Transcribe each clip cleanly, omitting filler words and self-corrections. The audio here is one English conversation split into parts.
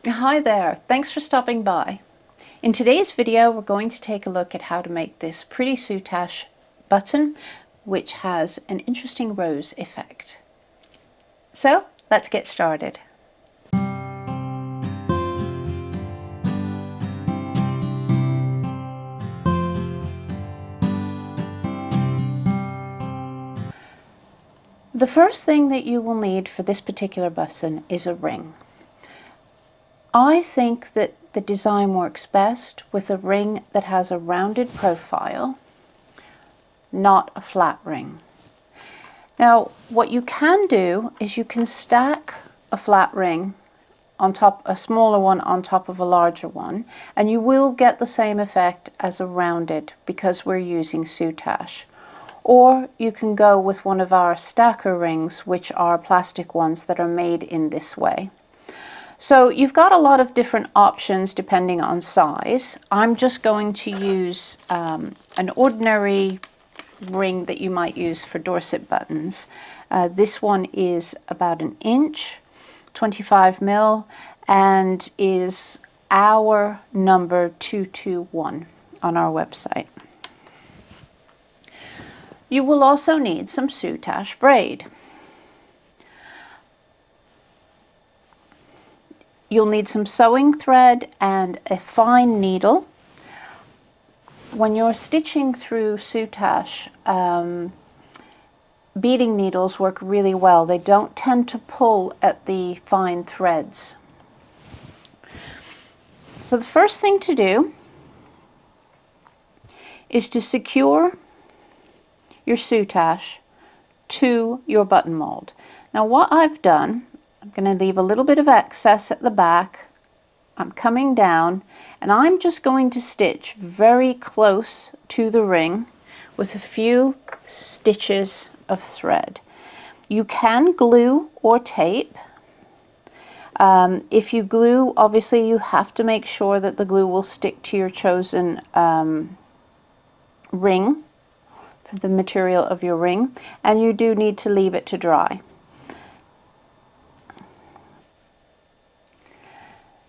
Hi there, thanks for stopping by. In today's video we're going to take a look at how to make this pretty soutache button which has an interesting rose effect. So let's get started. The first thing that you will need for this particular button is a ring. I think that the design works best with a ring that has a rounded profile, not a flat ring. Now what you can do is you can stack a flat ring on top, a smaller one on top of a larger one, and you will get the same effect as a rounded because we're using soutache. Or you can go with one of our stacker rings, which are plastic ones that are made in this way. So you've got a lot of different options depending on size. I'm just going to use an ordinary ring that you might use for Dorset buttons. This one is about 1 inch, 25 mil, and is our number 221 on our website. You will also need some soutache braid. You'll need some sewing thread and a fine needle. When you're stitching through soutache, beading needles work really well. They don't tend to pull at the fine threads. So the first thing to do is to secure your soutache to your button mold. Now what I've done, I'm going to leave a little bit of excess at the back. I'm coming down and I'm just going to stitch very close to the ring with a few stitches of thread. You can glue or tape. If you glue, obviously you have to make sure that the glue will stick to your chosen ring, to the material of your ring, and you do need to leave it to dry.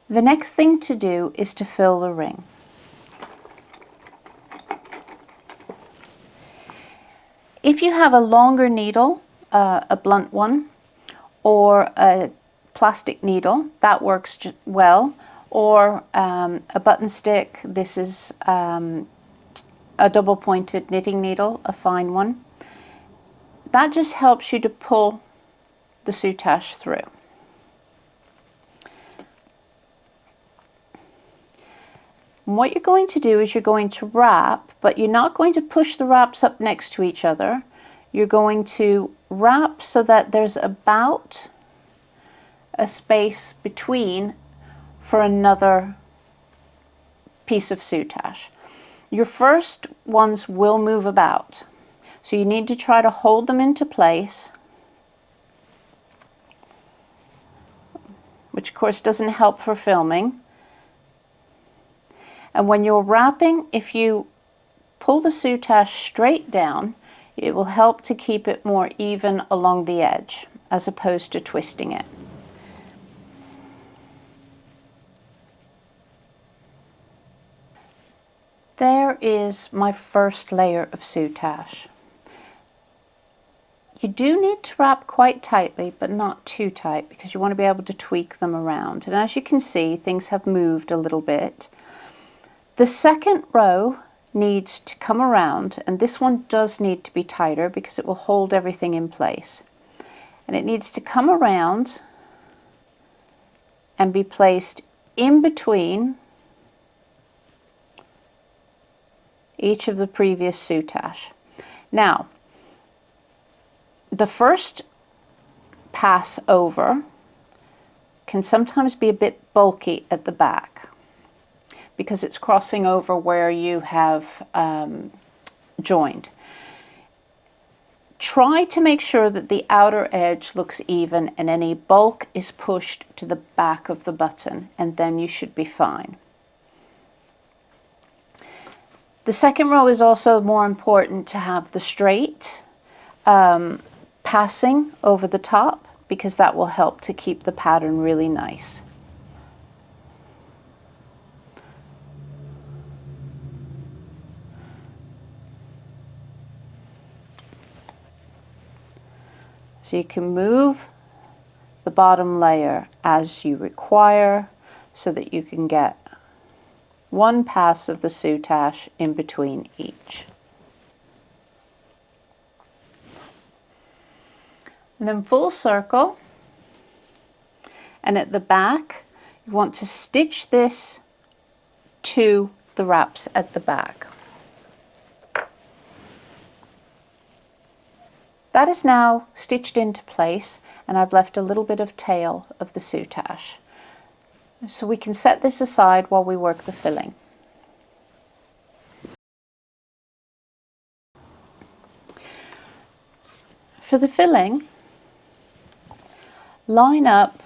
The next thing to do is to fill the ring. If you have a longer needle, a blunt one, or a plastic needle, that works well, or a button stick. This is a double pointed knitting needle, a fine one. That just helps you to pull the soutache through. What you're going to do is you're going to wrap, but you're not going to push the wraps up next to each other. You're going to wrap so that there's about a space between for another piece of soutache. Your first ones will move about, so you need to try to hold them into place, which of course doesn't help for filming. And when you're wrapping, if you pull the soutache straight down, it will help to keep it more even along the edge as opposed to twisting it. There is my first layer of soutache. You do need to wrap quite tightly, but not too tight, because you want to be able to tweak them around. And as you can see, things have moved a little bit. The second row needs to come around, and this one does need to be tighter because it will hold everything in place. And it needs to come around and be placed in between each of the previous soutache. Now, the first pass over can sometimes be a bit bulky at the back because it's crossing over where you have joined. Try to make sure that the outer edge looks even and any bulk is pushed to the back of the button, and then you should be fine. The second row is also more important to have the straight passing over the top, because that will help to keep the pattern really nice. So you can move the bottom layer as you require so that you can get one pass of the soutache in between each. And then full circle, and at the back you want to stitch this to the wraps at the back. That is now stitched into place, and I've left a little bit of tail of the soutache. So we can set this aside while we work the filling. For the filling, line up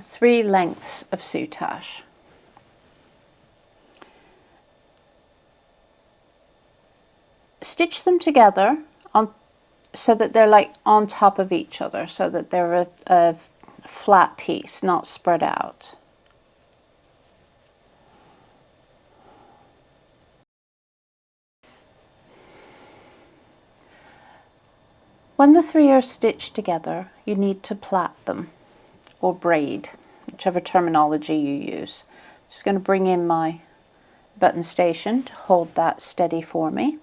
3 lengths of soutache. Stitch them together so that they're like on top of each other, so that they're a flat piece, not spread out. When the 3 are stitched together, you need to plait them, or braid, whichever terminology you use. I'm just going to bring in my button station to hold that steady for me.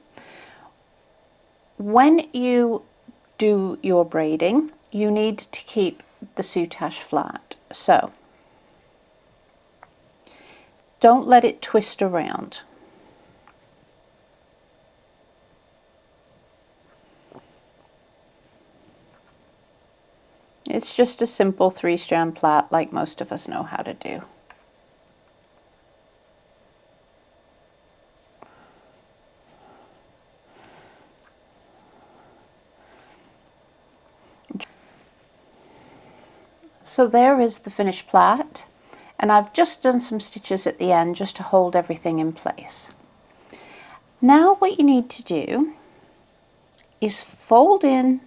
When you do your braiding, you need to keep the soutache flat. So don't let it twist around. It's just a simple 3-strand plait like most of us know how to do. So there is the finished plait, and I've just done some stitches at the end just to hold everything in place. Now what you need to do is fold in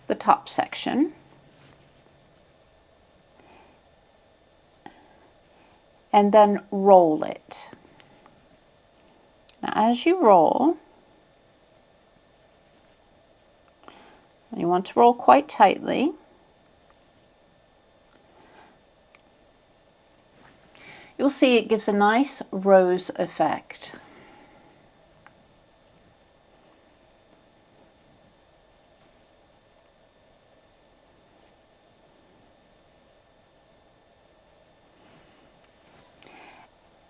the top section and then roll it. Now as you roll, and you want to roll quite tightly, you'll see it gives a nice rose effect.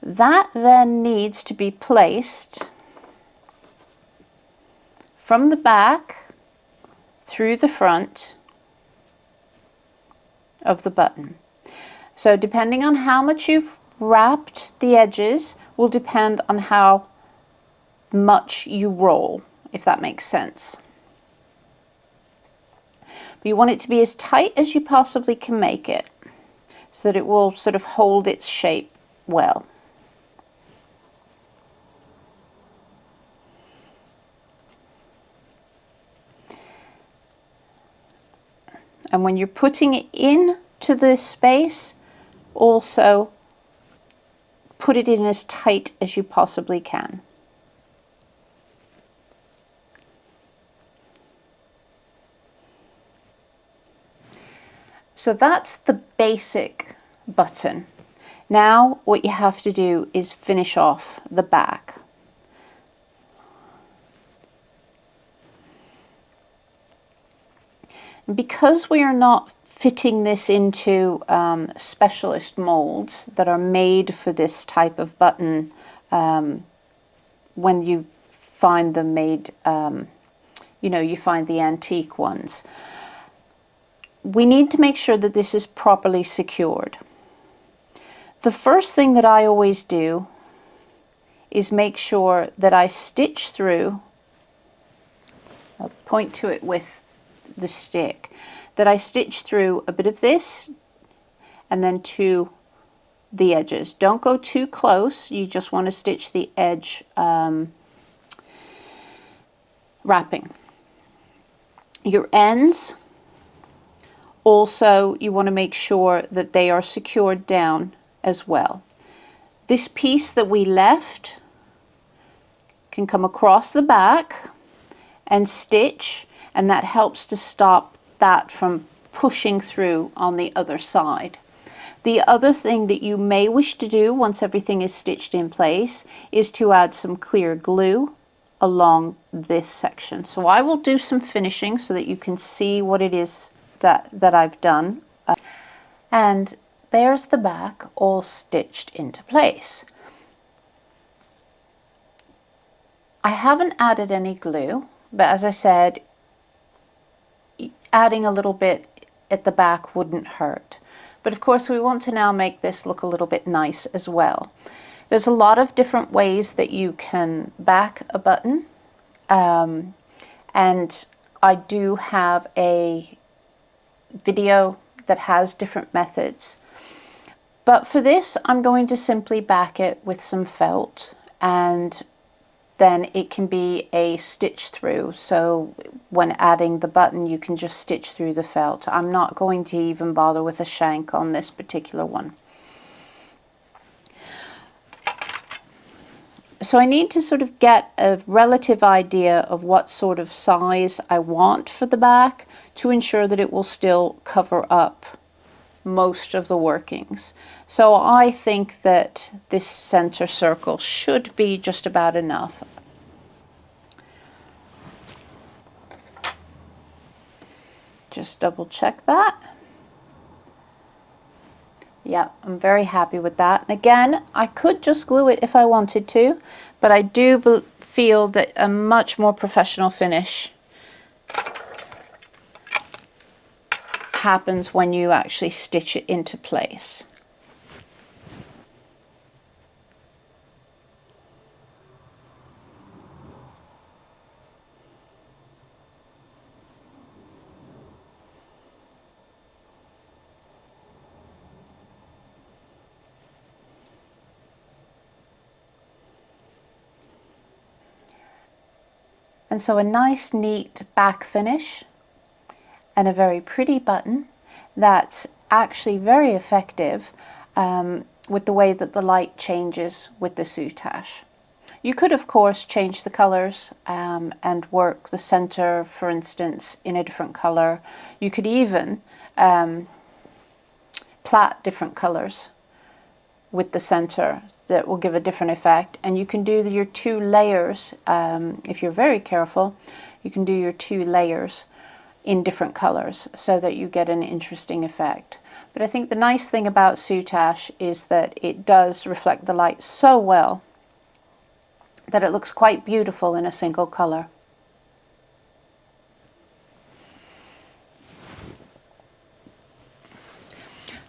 That then needs to be placed from the back through the front of the button. So depending on how much you've wrapped the edges will depend on how much you roll, if that makes sense. But you want it to be as tight as you possibly can make it so that it will sort of hold its shape well. And when you're putting it into the space, also put it in as tight as you possibly can. So that's the basic button. Now what you have to do is finish off the back. Because we are not fitting this into specialist molds that are made for this type of button, when you find them made, you know, you find the antique ones, we need to make sure that this is properly secured. The first thing that I always do is make sure that I stitch through, I'll point to it with the stick, that I stitch through a bit of this and then to the edges. Don't go too close, you just want to stitch the edge wrapping. Your ends also, you want to make sure that they are secured down as well. This piece that we left can come across the back and stitch, and that helps to stop that from pushing through on the other side. The other thing that you may wish to do once everything is stitched in place is to add some clear glue along this section. So I will do some finishing so that you can see what it is that I've done. And there's the back all stitched into place. I haven't added any glue, but as I said, adding a little bit at the back wouldn't hurt. But of course we want to now make this look a little bit nice as well. There's a lot of different ways that you can back a button, and I do have a video that has different methods. But for this, I'm going to simply back it with some felt, and then it can be a stitch through. So when adding the button, you can just stitch through the felt. I'm not going to even bother with a shank on this particular one. So I need to sort of get a relative idea of what sort of size I want for the back to ensure that it will still cover up most of the workings. So I think that this center circle should be just about enough. Just double check that. Yeah, I'm very happy with that. And again, I could just glue it if I wanted to, but I do feel that a much more professional finish happens when you actually stitch it into place. And so a nice neat back finish and a very pretty button that's actually very effective with the way that the light changes with the Soutache. You could of course change the colors and work the center, for instance, in a different color. You could even plait different colors with the center that will give a different effect. And you can do your 2 layers, if you're very careful, you can do your 2 layers in different colors so that you get an interesting effect. But I think the nice thing about Soutache is that it does reflect the light so well that it looks quite beautiful in a single color.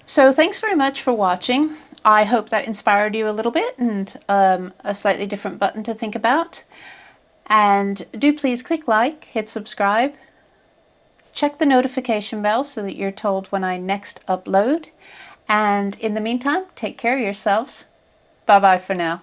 So thanks very much for watching. I hope that inspired you a little bit and a slightly different button to think about. And do please click like, hit subscribe, check the notification bell so that you're told when I next upload. And in the meantime, take care of yourselves. Bye bye for now.